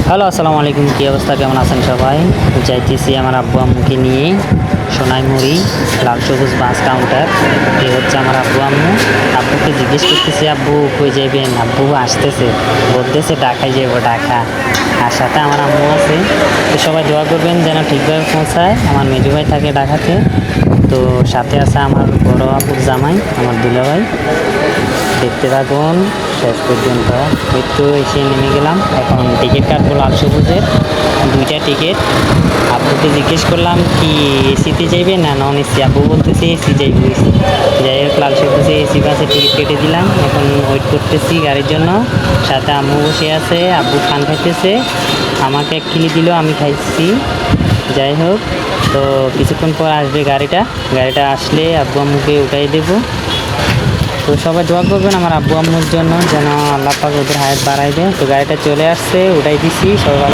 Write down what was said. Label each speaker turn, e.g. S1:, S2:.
S1: Hello, আসসালামু আলাইকুম। কী অবস্থা, কেমন আছেন সবাই? যাইতেছি আমার আব্বু আম্মুকে নিয়ে সোনাইমুড়ি লাল সবুজ বাস কাউন্টার। এ হচ্ছে আমার আব্বু আম্মু। আব্বুকে জিজ্ঞেস করতেছি, আব্বু কই যাইবেন? আব্বু আসতেছে, বলতেছে ঢাকায় যাবো, ঢাকা। আর সাথে আমার আম্মু আছে। তো সবাই দোয়া করবেন যেন ঠিকভাবে পৌঁছায়। আমার মেজু ভাই থাকে ঢাকাতে। তো সাথে আছে আমার বড় আপুর জামাই, আমার দুলাভাই। দেখতে থাকুন শেষ পর্যন্ত। একটু এসে নেমে গেলাম, এখন টিকিট কাটবো লাল সবুজের, 2টা টিকিট। আব্বুকে জিজ্ঞেস করলাম কি এসিতে যাইবে না নন এসি? আব্বু বলতেছে এসি যাইবে, এসি। যাই হোক, লাল সবুজে এসি বাসে টিকিট কেটে দিলাম। এখন ওয়েট করতেছি গাড়ির জন্য। সাথে আম্মু বসে আছে, আব্বু পান খাইতেছে, আমাকে এক কিলি দিল, আমি খাইছি। যাই হোক, তো কিছুক্ষণ পর আসবে গাড়িটা আসলে আব্বু আম্মুকে উঠাই দেবো। তো সবাই দোয়া করবেন আমার আব্বু আম্মুর জন্য, যেন আল্লাহ পাক ওদের হায়াত বাড়াইবে। তো গাড়িটা চলে আসছে, উঠাই দিছি সবাই।